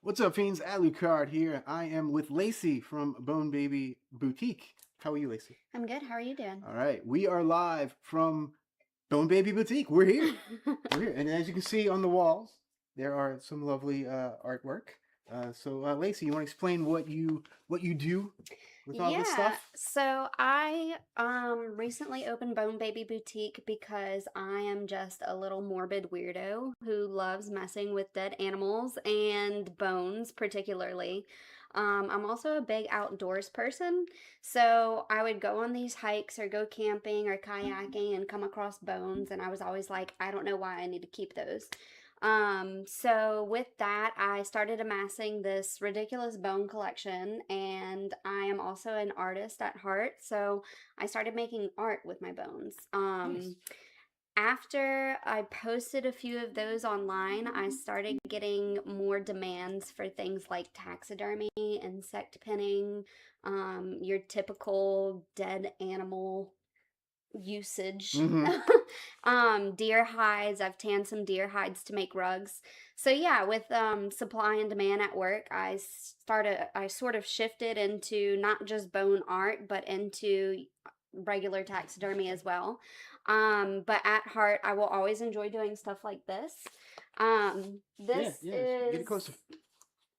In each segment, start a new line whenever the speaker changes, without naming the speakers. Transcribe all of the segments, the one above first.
What's up, fiends? Alucard here. I am with Lacey from Bone Baby Boutique. How are you, Lacey?
I'm good. How are you doing?
All right, we are live from Bone Baby Boutique. We're here. We're here, and as you can see on the walls, there are some lovely artwork. So, Lacey, you want to explain what you do with all this
Yeah,
stuff?
so I recently opened Bone Baby Boutique because I am just a little morbid weirdo who loves messing with dead animals and bones particularly. I'm also a big outdoors person, so I would go on these hikes or go camping or kayaking and come across bones, and I was always like, I don't know why I need to keep those. So with that, I started amassing this ridiculous bone collection, and I am also an artist at heart, so I started making art with my bones.
Nice.
After I posted a few of those online, I started getting more demands for things like taxidermy, insect pinning, your typical dead animal usage.
Mm-hmm.
Deer hides. I've tanned some deer hides to make rugs. So yeah, with supply and demand at work, I sort of shifted into not just bone art, but into regular taxidermy as well. But at heart, I will always enjoy doing stuff like this.
Yeah,
This
yeah. Get it
is
closer.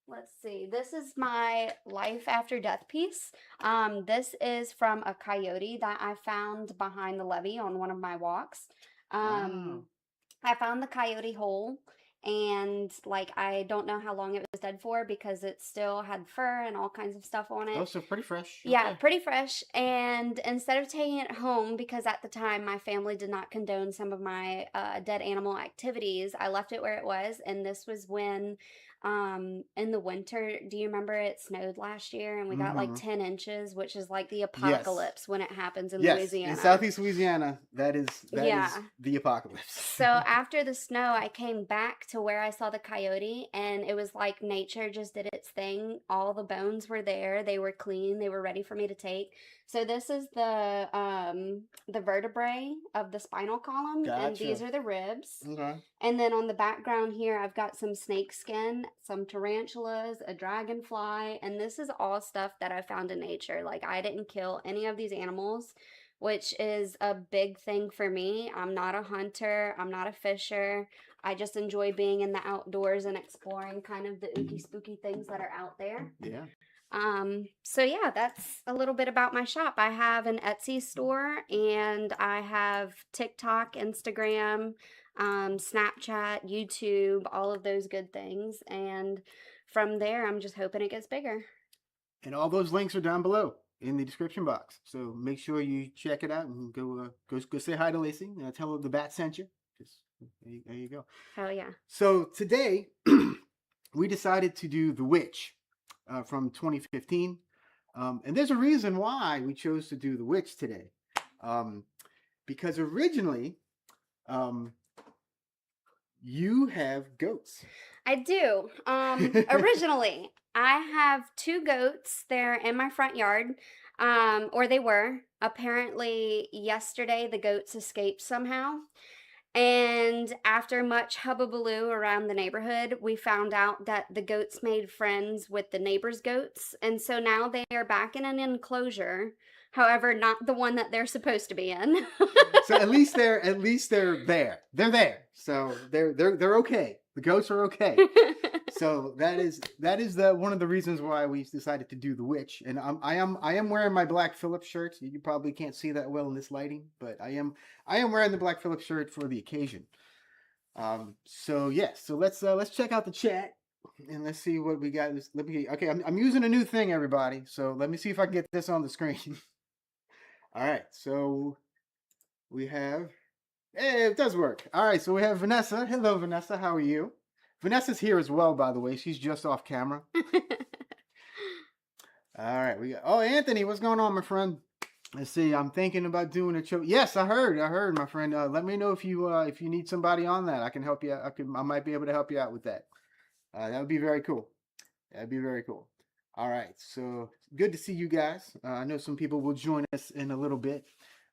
Let's see. This is my life after death piece. This is from a coyote that I found behind the levee on one of my walks. Um,
Wow.
I found the coyote whole, and like I don't know how long it was dead for because it still had fur and all kinds of stuff on
Oh,
it.
so pretty fresh.
Yeah,
Okay.
pretty fresh. And instead of taking it home, because at the time my family did not condone some of my dead animal activities, I left it where it was. And this was when, in the winter, do you remember it snowed last year and we got like
Mm-hmm.
10 inches, which is like the
Yes.
apocalypse when it happens in
Yes. In
Louisiana?
Southeast Louisiana, that is
Yeah.
the apocalypse.
So after the snow, I came back to where I saw the coyote, and it was like nature just did its thing. All the bones were there. They were clean. They were ready for me to take. So this is the vertebrae of the spinal column, and
Gotcha.
these are the ribs.
Okay.
And then on the background here, I've got some snake skin, some tarantulas, a dragonfly, and this is all stuff that I found in nature. Like I didn't kill any of these animals, which is a big thing for me. I'm not a hunter, I'm not a fisher. I just enjoy being in the outdoors and exploring kind of the ooky spooky things that are out there.
Yeah.
So yeah, that's a little bit about my shop. I have an Etsy store and I have TikTok, Instagram, Snapchat, YouTube, all of those good things. And from there, I'm just hoping it gets bigger.
And all those links are down below in the description box. So make sure you check it out and go say hi to Lacey. Tell her the bat sent you. Just there you go.
Hell yeah.
So today we decided to do The Witch from 2015. And there's a reason why we chose to do The Witch today. Because originally um, you have goats.
I do. Originally, I have two goats. They're in my front yard, or they were. Apparently, yesterday the goats escaped somehow. And after much hubbubaloo around the neighborhood, we found out that the goats made friends with the neighbor's goats. And so now they are back in an enclosure. However, not the one that they're supposed to be in.
So at least they're there. They're there. So they're okay. The ghosts are okay. So that is the one of the reasons why we decided to do The Witch. And I am wearing my Black Phillip shirt. You probably can't see that well in this lighting, but I am wearing the Black Phillip shirt for the occasion. So yes, so let's check out the chat and let's see what we got. Okay, I'm using a new thing, everybody. So let me see if I can get this on the screen. All right, so we have. Hey, it does work. All right, so we have Vanessa. Hello, Vanessa. How are you? Vanessa's here as well, by the way. She's just off camera. All right, we got. Oh, Anthony, what's going on, my friend? Let's see. I'm thinking about doing a show. Yes, I heard, my friend. Let me know if you need somebody on that. I can help you. I might be able to help you out with that. That would be very cool. That'd be very cool. All right, so good to see you guys. I know some people will join us in a little bit.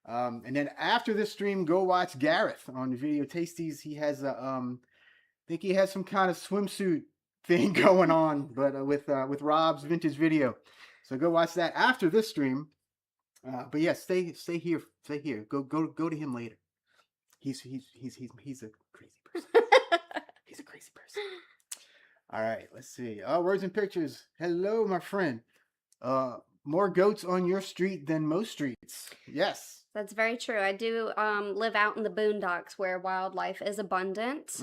And then after this stream, go watch Gareth on Video Tasties. He has a I think he has some kind of swimsuit thing going on, but with Rob's vintage video. So go watch that after this stream. But yeah, stay here, stay here. Go to him later. He's a crazy person. He's a crazy person. All right, let's see. Oh, words and pictures. Hello, my friend. More goats on your street than most streets. Yes.
That's very true. I do live out in the boondocks where wildlife is abundant.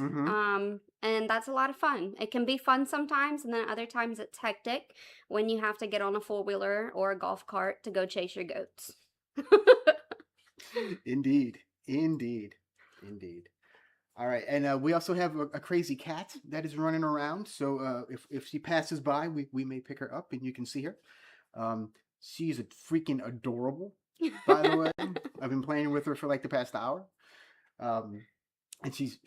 And that's a lot of fun. It can be fun sometimes, and then other times it's hectic when you have to get on a four-wheeler or a golf cart to go chase your goats.
Indeed. All right, and we also have a crazy cat that is running around. So if she passes by, we may pick her up and you can see her. She's a freaking adorable, by the way. I've been playing with her for like the past hour. And she's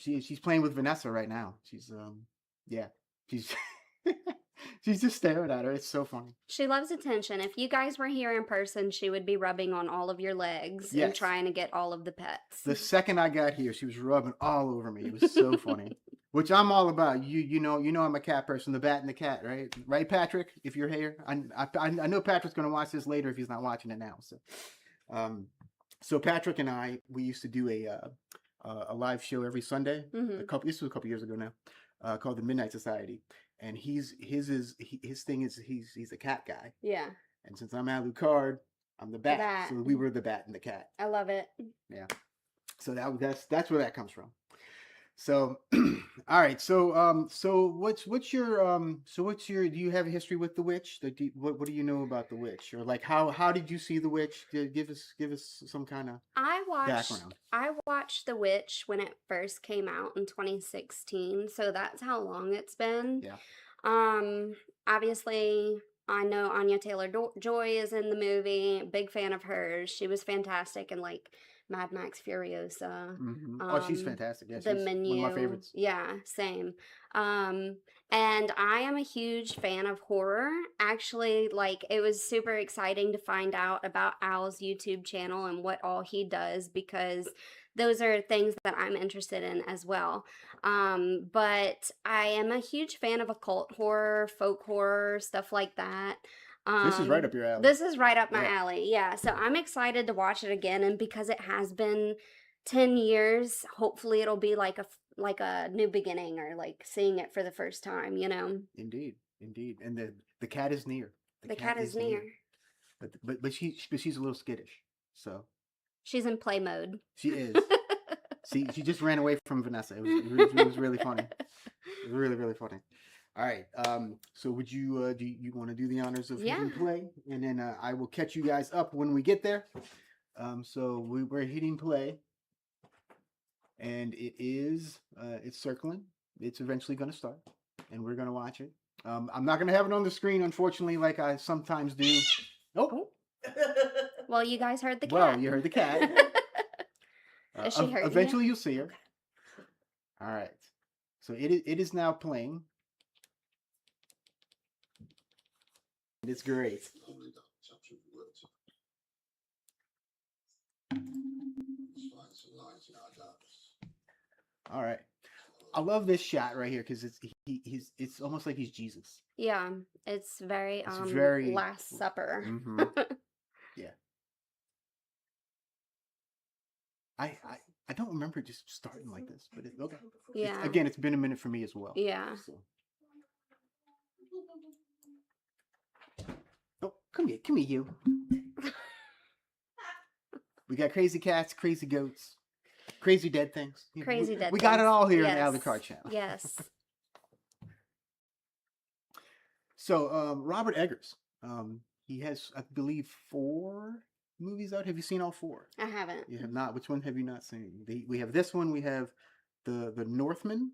playing with Vanessa right now. She's she's she's just staring at her. It's so funny.
She loves attention. If you guys were here in person, she would be rubbing on all of your legs and
Yes.
trying to get all of the pets.
The second I got here, she was rubbing all over me. It was so funny. Which I'm all about. You know I'm a cat person. The bat and the cat, right? Right, Patrick? If you're here, I know Patrick's gonna watch this later if he's not watching it now. So Patrick and I, we used to do a live show every Sunday. This was a couple years ago now, called the Midnight Society. And his thing is he's a cat guy.
Yeah.
And since I'm Alucard, I'm the bat. So we were the bat and the cat.
I love it.
Yeah. So that's where that comes from. So all right. So what's your do you have a history with the witch? What do you know about the witch? Or like how did you see the witch? Give us some kind of background.
I watched The Witch when it first came out in 2016, so that's how long it's been.
Yeah.
Obviously I know Anya Taylor-Joy is in the movie. Big fan of hers. She was fantastic in like Mad Max Furiosa.
Oh, she's fantastic. Yeah,
The
she's
Menu.
one of my favorites.
Yeah, same. And I am a huge fan of horror. Actually, like, it was super exciting to find out about Al's YouTube channel and what all he does, because those are things that I'm interested in as well. But I am a huge fan of occult horror, folk horror, stuff like that.
This is right up your alley.
This is right up my alley, yeah. So I'm excited to watch it again, and because it has been 10 years, hopefully it'll be like a new beginning, or like seeing it for the first time, you know?
Indeed. And the cat is near.
The cat is near.
But she's a little skittish. So
she's in play mode.
she is. See, she just ran away from Vanessa. It was really funny. It was really, really funny. All right. So would you do you want to do the honors of hitting play, and then I will catch you guys up when we get there. So we're hitting play, and it's circling. It's eventually going to start, and we're going to watch it. I'm not going to have it on the screen, unfortunately, like I sometimes do. Oh.
Well, you guys heard the cat.
Well, you heard the cat.
Is she hurting
eventually
you?
you'll see her. All right. So it is now playing. It's great. All right. I love this shot right here because it's almost like he's Jesus.
Yeah, it's very
very
Last Supper.
Yeah. I don't remember just starting like this, but okay.
Yeah.
Again, it's been a minute for me as well.
Yeah.
So. Oh, come here, you. We got crazy cats, crazy goats, crazy dead things.
Crazy dead things.
We got it all here
Yes.
on the Alucard channel.
Yes.
So, Robert Eggers, he has, I believe, 4 movies out. Have you seen all 4?
I haven't.
You have not. Which one have you not seen? We have this one. We have the Northman.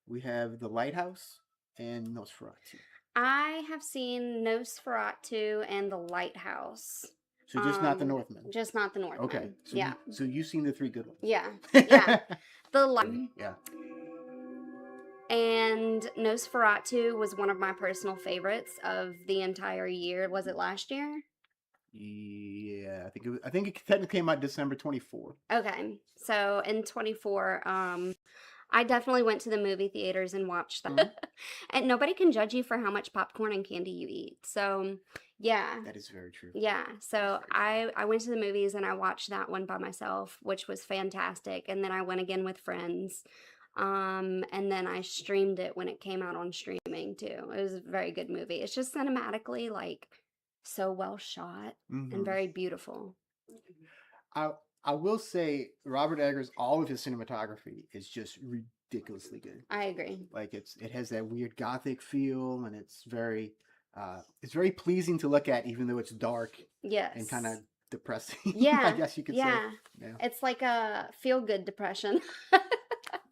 We have The Lighthouse and Nosferatu.
I have seen Nosferatu and The Lighthouse.
So just not the Northman.
Just not the Northman.
Okay. So
yeah.
So you've seen the 3 good ones.
Yeah. Yeah.
Yeah.
And Nosferatu was one of my personal favorites of the entire year. Was it last year?
Yeah, I think it technically came out December 24.
Okay. So in 24, I definitely went to the movie theaters and watched
Mhm.
that. And nobody can judge you for how much popcorn and candy you eat. So, yeah.
That is very true.
Yeah. So I went to the movies and I watched that one by myself, which was fantastic. And then I went again with friends. And then I streamed it when it came out on streaming too. It was a very good movie. It's just cinematically like so well shot and
Hmm.
very beautiful.
I I will say Robert Eggers, all of his cinematography is just ridiculously good.
I agree.
Like it has that weird gothic feel, and it's very pleasing to look at, even though it's dark and kind of
Yes.
depressing. I
Yeah.
guess you could say.
Yeah.
Yeah,
It's like a feel good depression.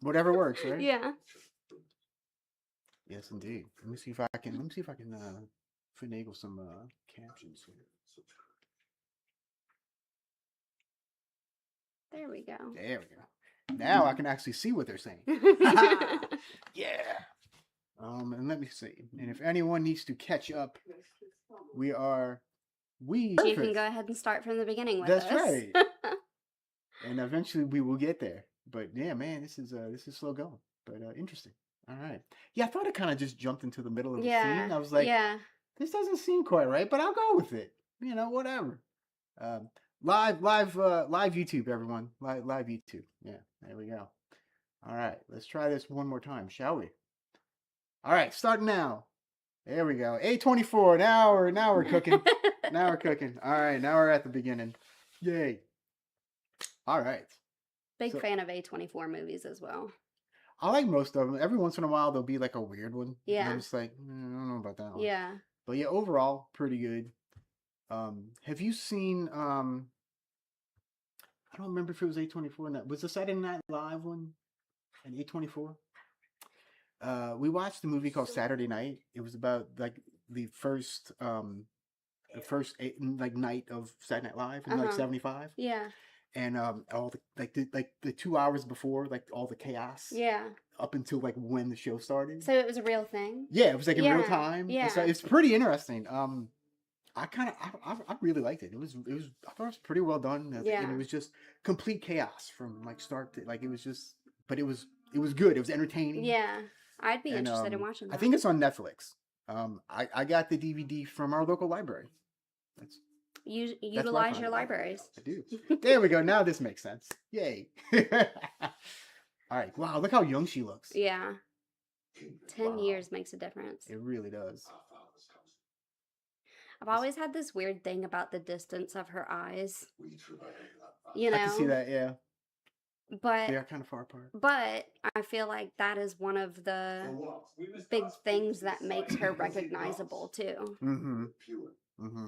whatever works, right?
Yeah.
Yes, indeed. Let me see if I can finagle some captions here.
There we go.
There we go. Now I can actually see what they're saying. Yeah. And let me see. And if anyone needs to catch up, we
You can go ahead and start from the beginning with
That's
us.
right. And eventually we will get there. But yeah, man, this is slow going, but interesting. All right. Yeah, I thought it kind of just jumped into the middle of the
Yeah.
scene. I was like,
Yeah.
this doesn't seem quite right, but I'll go with it. Whatever. Um, live YouTube, everyone. Live YouTube. Yeah, there we go. All right, let's try this one more time, shall we? All right, starting now. There we go. 8:24. Now we're cooking. Now we're cooking. All right, now we're at the beginning. Yay. All right.
Big
So
fan of A24 movies as well.
I like most of them. Every once in a while, there'll be like a weird one. And I'm
Yeah.
just like, I don't know about that one.
Yeah.
But yeah, overall, pretty good. Have you seen? I don't remember if it was A24 or not. Was the Saturday Night Live one an A24? We watched a movie called Saturday Night. It was about like the first like night of Saturday Night Live in like '75.
Yeah.
And all the 2 hours before, like all the chaos.
Yeah.
Up until like when the show started.
So it was a real thing?
Yeah, it was like in real
Yeah.
time.
Yeah.
So it's pretty interesting. I really liked it. I thought it was pretty well done. And
Yeah.
it was just complete chaos from like start to like it was just, but it was good. It was entertaining.
Yeah. I'd be
And
interested in watching that.
I think it's on Netflix. I got the DVD from our local library.
Utilize your libraries.
I do. There we go. Now this makes sense. Yay. All right. Wow, look how young she looks.
Yeah. 10
Wow.
years makes a difference.
It really does.
I've always had this weird thing about the distance of her eyes.
I can see that, yeah.
But
they are kind of far apart.
But I feel like that is one of the big things that makes her recognizable too.
Mm-hmm. Mm-hmm.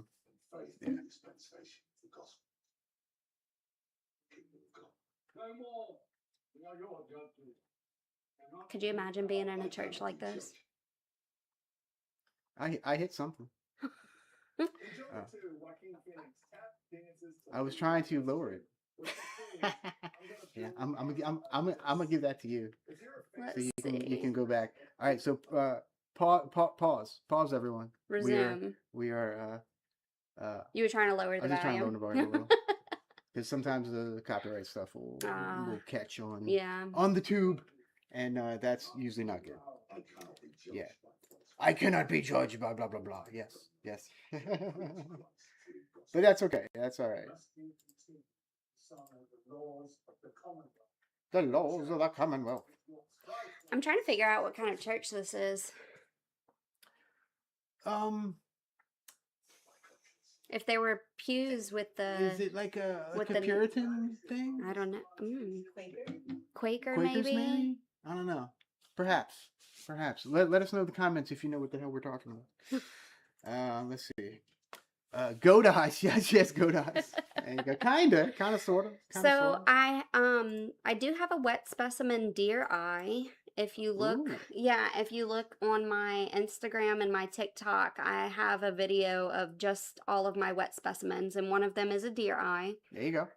Yeah.
Could you imagine being in a church like this?
I hit something. I was trying to lower it. Yeah, I'm gonna give that to you.
Let's
so you
see.
can go back. All right, so pause everyone.
Resume.
We are
You were trying to lower
I
the
was just trying to
volume.
lower the volume a little. Because sometimes the copyright stuff will catch on the tube, and that's usually not good. Yeah, I cannot be judged by blah blah blah. Yes. But that's okay. That's all right. The laws of the Commonwealth.
I'm trying to figure out what kind of church this is. If there were pews with the...
Is it like a Puritan thing?
I don't know. Quaker
Quakers,
maybe?
I don't know. Perhaps. Let us know in the comments if you know what the hell we're talking about. Let's see. Goat eyes. Yes, goat eyes. There you go. Kinda, sorta.
I do have a wet specimen deer eye. If you look, if you look on my Instagram and my TikTok, I have a video of just all of my wet specimens, and one of them is a deer eye.
There you go.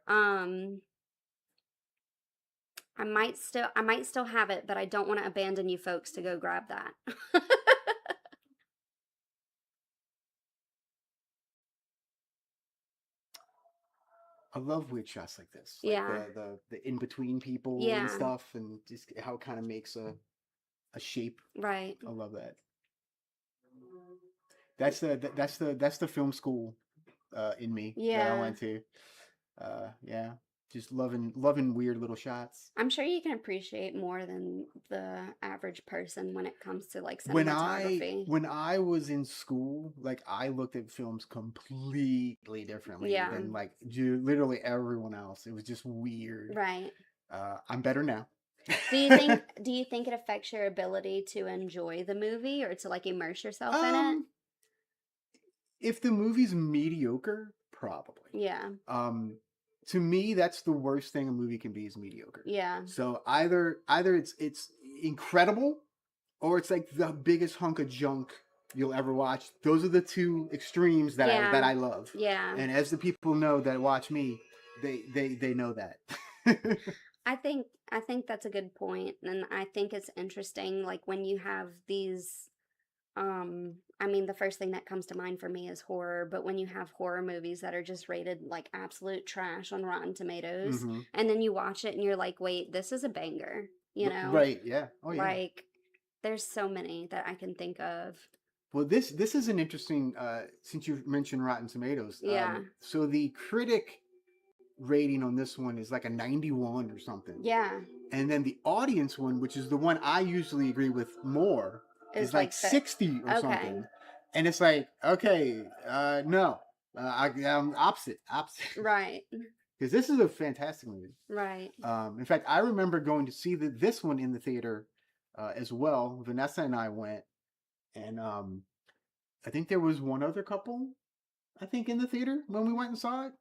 I might still have it, but I don't want to abandon you folks to go grab that.
I love weird shots like this, like
Yeah.
the in between people and
Yeah.
stuff, and just how it kind of makes a shape.
Right.
I love that. That's the film school in me that I
Yeah.
went to. Yeah, just loving weird little shots.
I'm sure you can appreciate more than the average person when it comes to like
When I
cinematography.
when I was in school, like I looked at films completely differently
Yeah.
than like literally everyone else. It was just weird.
Right.
I'm better now.
Do you think it affects your ability to enjoy the movie or to like immerse yourself in it?
um, if the movie's mediocre, probably.
Yeah.
To me, that's the worst thing a movie can be is mediocre.
Yeah.
So either it's incredible, or it's like the biggest hunk of junk you'll ever watch. Those are the two extremes that I love.
Yeah.
And as the people know that watch me, they know that.
I think that's a good point, and I think it's interesting like when you have these I mean the first thing that comes to mind for me is horror, but when you have horror movies that are just rated like absolute trash on Rotten Tomatoes,
hmm
and then you watch it and you're like, "Wait, this is a banger." You know?
Right? Yeah. Oh yeah.
Like there's so many that I can think of.
Well, this is an interesting. Since you mentioned Rotten Tomatoes,
Yeah.
so the critic rating on this one is like a 91 or something.
Yeah.
And then the audience one, which is the one I usually agree with more, is like 60 or
okay.
something. And it's like, okay, no. I'm opposite.
Right.
Because this is a fantastic movie.
Right.
In fact, I remember going to see this one in the theater as well. Vanessa and I went. And I think there was one other couple, I think, in the theater when we went and saw it.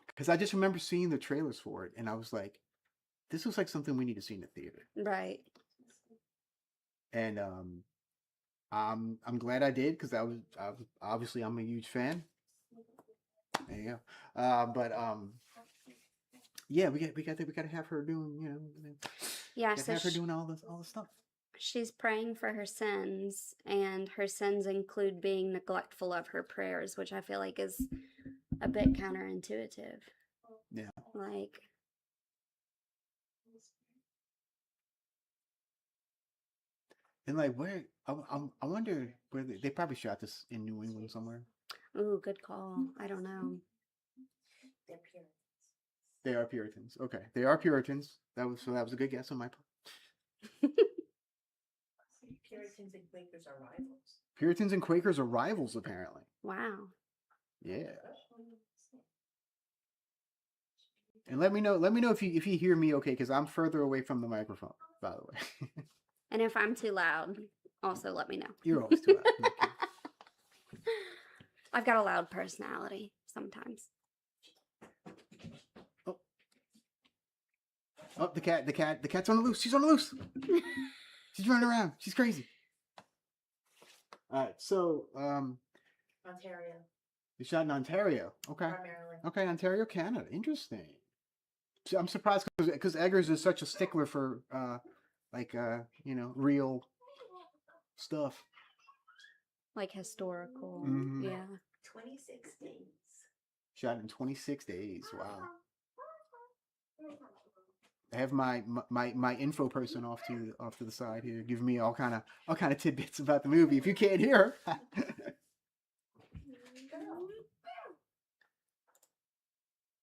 Because I just remember seeing the trailers for it, and I was like, "This looks like something we need to see in the theater."
Right.
And I'm glad I did because I was obviously I'm a huge fan. There you go. But yeah, we got to have her doing
Yeah,
have her doing all the stuff.
She's praying for her sins, and her sins include being neglectful of her prayers, which I feel like is a bit counterintuitive.
Yeah.
Like,
and like where I wonder where they probably shot this in New England somewhere.
ooh, good call. I don't know.
They are Puritans. Okay, they are Puritans. That was a good guess on my part.
Puritans and Quakers are rivals.
Puritans and Quakers are rivals, apparently.
Wow.
Yeah. And let me know if you hear me okay, because I'm further away from the microphone, by the way.
And if I'm too loud, also let me know.
You're always too loud. Okay.
I've got a loud personality sometimes.
Oh, the cat's on the loose. She's on the loose. She's running around. She's crazy. All right, so
Ontario.
you shot in Ontario. Okay.
Primarily.
Okay, Ontario, Canada. Interesting. So I'm surprised because Eggers is such a stickler for real stuff.
Like historical.
Mhm.
Yeah.
26 days.
Shot in 26 days. Wow. I have my info person off to the side here, giving me all kind of tidbits about the movie. If you can't hear her.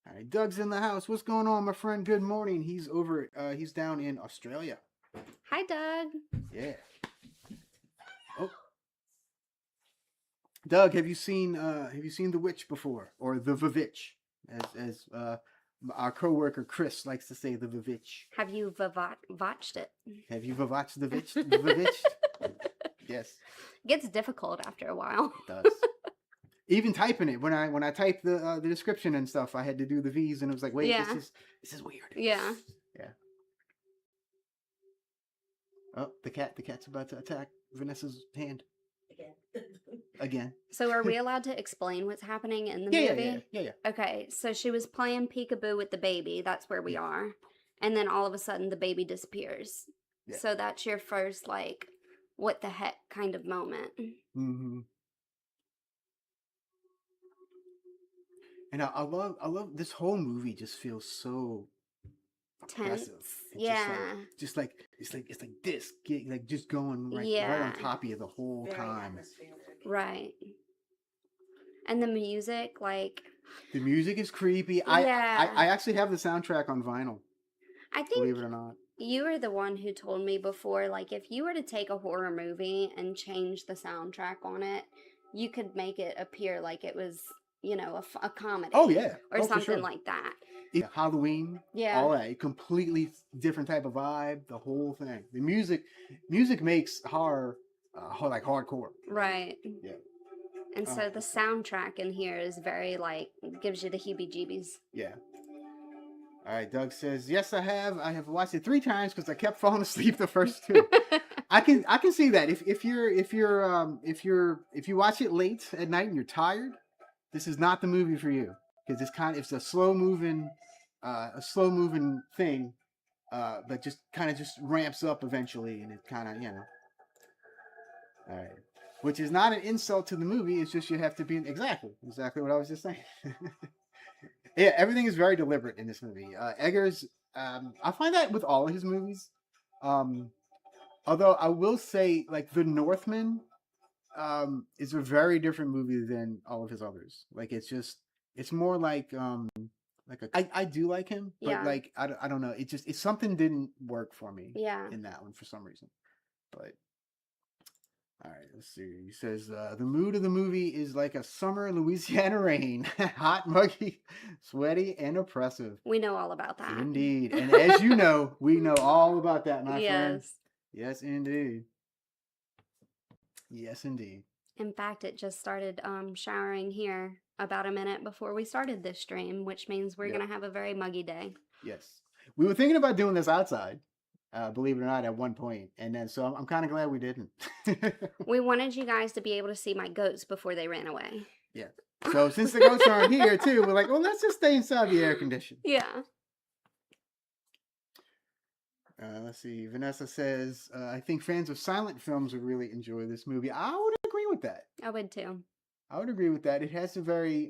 All right, Doug's in the house. What's going on, my friend? Good morning. He's over. He's down in Australia.
Hi, Doug.
Yeah. Oh, Doug, have you seen The Witch before, or the VVitch, as our coworker Chris likes to say, the VVitch?
Have you watched it?
Have you watched the VVitch? Yes.
It gets difficult after a while.
It does. Even typing it, when I typed the description and stuff, I had to do the V's, and it was like, wait,
Yeah.
this is weird.
Yeah.
Yeah. Oh, the cat's about to attack Vanessa's hand again.
So are we allowed to explain what's happening in the movie?
Yeah.
Okay, so she was playing peekaboo with the baby. That's where we are. And then all of a sudden the baby disappears.
Yeah.
So that's your first, like, what the heck kind of moment.
Mm-hmm. And I love this whole movie. Just feels so
Tense.
oppressive. And
Yeah.
just like it's like this, like just going right
Yeah.
on top of you the whole
Very
time.
atmospheric.
Right. And the music, like,
The music is creepy.
yeah.
I actually have the soundtrack on vinyl.
I
Believe
think
it or not.
you were the one who told me before, like, if you were to take a horror movie and change the soundtrack on it, you could make it appear like it was, a comedy.
Oh yeah.
Or
Oh, for
something
sure.
like that.
Yeah, Halloween.
Yeah.
All that. Completely different type of vibe. The whole thing. The music makes horror like hardcore.
Right.
Yeah.
And so the soundtrack in here is very, like, gives you the heebie-jeebies.
Yeah. All right. Doug says, yes, I have. I have watched it 3 times because I kept falling asleep the first 2. I can see that if you watch it late at night and you're tired, this is not the movie for you because it's a slow moving thing, but just kind of just ramps up eventually, and it kind of all right. Which is not an insult to the movie. It's just you have to be exactly what I was just saying. Yeah, everything is very deliberate in this movie. Eggers, I find that with all of his movies. Although I will say, like The Northman, is a very different movie than all of his others. Like it's more like I do like him, but
Yeah.
like I don't know. It's something didn't work for me.
Yeah.
In that one for some reason, but. All right, let's see. He says, the mood of the movie is like a summer Louisiana rain. Hot, muggy, sweaty, and oppressive.
We know all about that.
Indeed. And as you know, we know all about that, my friend.
Yes.
Yes, indeed. Yes, indeed.
In fact, it just started showering here about a minute before we started this stream, which means we're
Yep.
going to have a very muggy day.
Yes. We were thinking about doing this outside, believe it or not, at one point. And then, so I'm kind of glad we didn't.
We wanted you guys to be able to see my goats before they ran away.
Yeah. So since the goats aren't here too, we're like, well, let's just stay inside the air condition.
Yeah.
Let's see. Vanessa says, I think fans of silent films would really enjoy this movie. I would agree with that.
I would too.
I would agree with that. It has a very,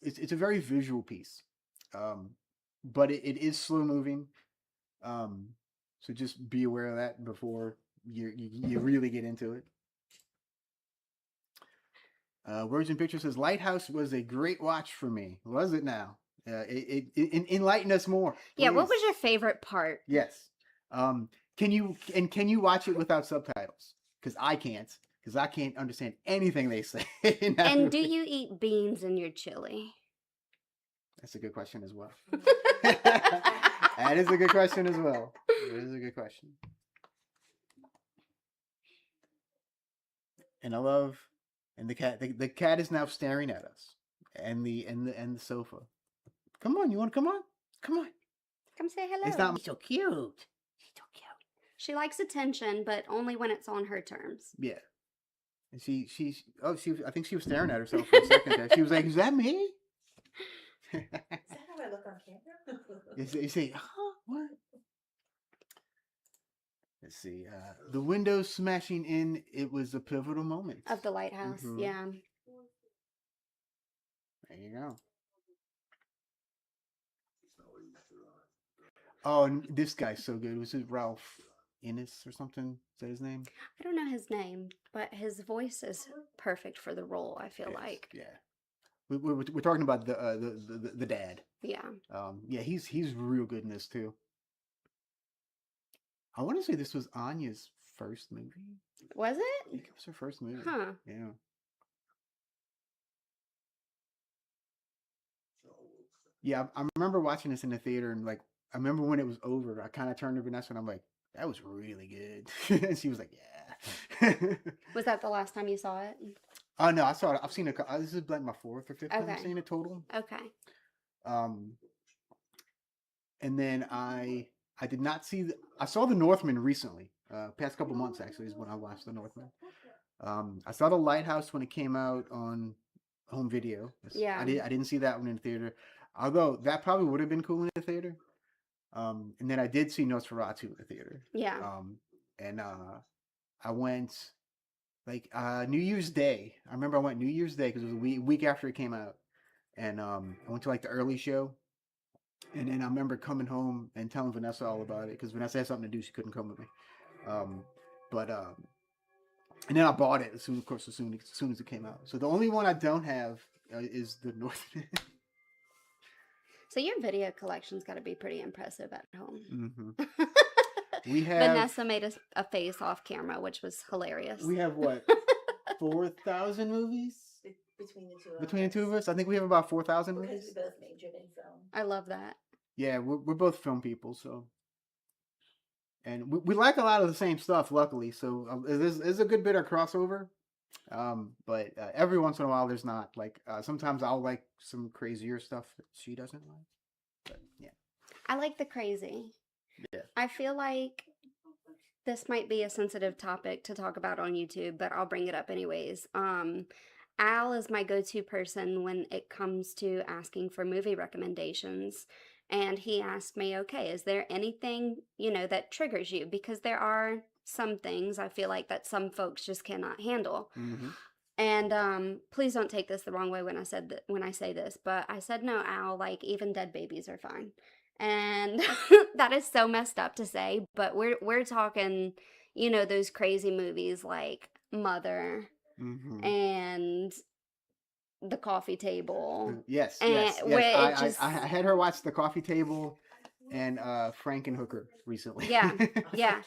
it's a very visual piece, but it is slow moving. So just be aware of that before you really get into it. Words and Pictures says, Lighthouse was a great watch for me. Was it now? It enlighten us more.
Yeah, what
please.
was your favorite part?
Yes. Can you watch it without subtitles? Because I can't understand anything they say. in that
And do
movie.
you eat beans in your chili?
That's a good question as well. That is a good question as well. It is a good question. And I love, and the cat is now staring at us, and the sofa. Come on, you want to come on? Come on.
Come say hello.
It's not so cute. She's so cute.
She likes attention, but only when it's on her terms.
Yeah. And I think she was staring at herself for a second there. She was like, "Is that me?"
Is that how I look on camera?
You say, huh? What? Let's see. The windows smashing in, it was a pivotal moment.
Of the lighthouse,
Mhm.
yeah.
There you go. Oh, and this guy's so good. Was it Ralph Innes or something? Is that his name?
I don't know his name, but his voice is perfect for the role, I feel
Yes,
like.
Yeah. We're talking about the dad.
Yeah.
Yeah, he's real good in this too. I want to say this was Anya's first movie.
Was
I
it?
think it was her first movie.
Huh.
Yeah. Yeah, I remember watching this in the theater, and like I remember when it was over, I kind of turned to Vanessa and I'm like, "That was really good," and she was like, "Yeah."
Was that the last time you saw it?
Oh no, I saw it. I've seen it. This is like my 4th or 5th time
Okay.
seeing it total.
Okay.
And then I did not see. I saw The Northman recently. Past couple months actually is when I watched The Northman. I saw The Lighthouse when it came out on home video.
Yeah.
I didn't see that one in the theater, although that probably would have been cool in the theater. And then I did see Nosferatu in the theater.
Yeah.
And I went like New Year's Day. I remember I went New Year's Day because it was a week after it came out, and I went to like the early show, and then I remember coming home and telling Vanessa all about it because Vanessa had something to do, she couldn't come with me. Um, but and then I bought it as soon as it came out. So the only one I don't have is the Northman.
So your video collection's got to be pretty impressive at home.
Mm-hmm. We have
Vanessa made a face off camera, which was hilarious.
We have what 4,000 movies
Between the two of
between the
us.
two of us. I think we have about 4,000
Because
movies.
we both majored in film.
I love that.
Yeah, we're both film people, so and we like a lot of the same stuff. Luckily, so there's a good bit of crossover. But every once in a while, there's not. Like sometimes I'll like some crazier stuff that she doesn't like. But yeah,
I like the crazy.
Yeah.
I feel like this might be a sensitive topic to talk about on YouTube, but I'll bring it up anyways. Al is my go-to person when it comes to asking for movie recommendations. And he asked me, okay, is there anything, that triggers you? Because there are some things I feel like that some folks just cannot handle.
mm-hmm.
And please don't take this the wrong way when I say this, but I said, no, Al, like even dead babies are fine. And that is so messed up to say, but we're talking, those crazy movies like Mother
Mm-hmm.
and The Coffee Table.
Yes,
And
yes,
where
yes.
it just-
I had her watch The Coffee Table and Frankenhooker recently.
Yeah, yeah.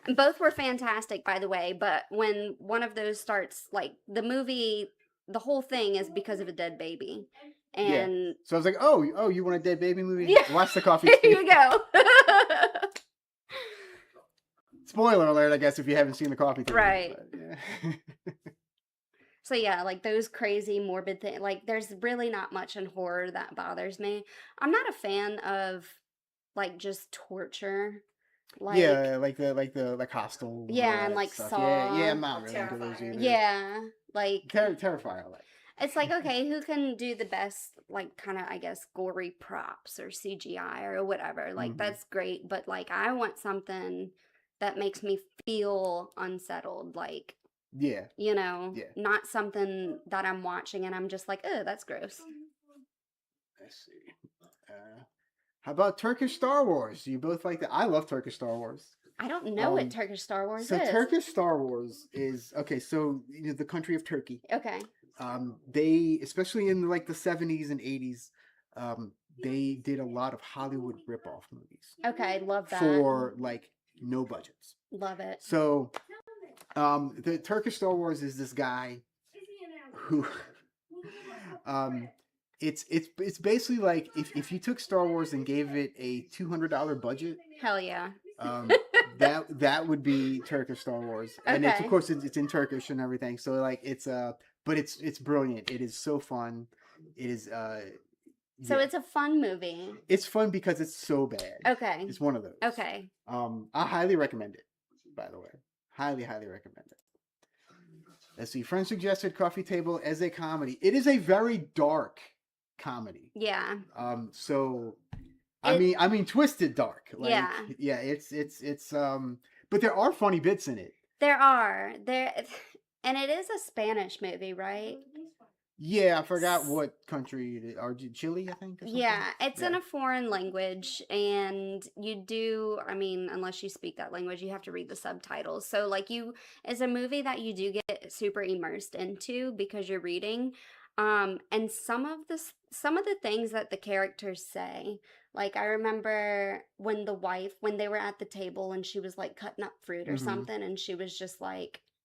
And both were fantastic, by the way, but when one of those starts, like, the movie, the whole thing is because of a dead baby. And
So I was like, oh, you want a dead baby movie?
Yeah.
Watch The Coffee
there
Table.
you go.
Spoiler alert, I guess, if you haven't seen The Coffee Table.
Right.
But, yeah.
So yeah, like those crazy morbid things, like there's really not much in horror that bothers me. I'm not a fan of like just torture. Like
yeah, like Hostel. and all
Yeah, and
that
like
stuff.
Saw.
Yeah, I'm not really into those
Terrifier.
either.
Yeah, like
Terrifier, I like.
it's like, okay, who can do the best, like, kind of, I guess, gory props or CGI or whatever? Like,
Mhm.
that's great, but, like, I want something that makes me feel unsettled, like,
Yeah. Yeah.
not something that I'm watching and I'm just like, oh, that's gross.
Let's see. How about Turkish Star Wars? Do you both like that? I love Turkish Star Wars.
I don't know
Um,
what Turkish Star Wars
So
is.
Turkish Star Wars is okay. So the country of Turkey.
Okay.
They, especially in like the 70s and 80s, they did a lot of Hollywood ripoff movies
Okay, love that.
for like no budgets.
Love it.
So, the Turkish Star Wars is this guy who, it's basically like if you took Star Wars and gave it a $200 budget,
Hell yeah.
that would be Turkish Star Wars, and it's, of
Okay.
course it's in Turkish and everything. So like but it's brilliant. It is so fun. It is
So
yeah.
it's a fun movie.
It's fun because it's so bad.
Okay.
It's one of those.
Okay.
I highly recommend it, by the way. Highly recommend it. Let's see. Friend suggested Coffee Table as a comedy. It is a very dark comedy.
Yeah.
So I mean twisted dark. Like,
Yeah.
Yeah, it's but there are funny bits in it.
There are. And it is a Spanish movie, right?
Yeah, I forgot what country it is. Chile, I think. Or something?
Yeah, it's in
Yeah.
a foreign language, and unless you speak that language, you have to read the subtitles. So, like, it's a movie that you do get super immersed into because you're reading. And some of the things that the characters say, like I remember when they were at the table and she was like cutting up fruit or
Mhm.
something, and she was just like,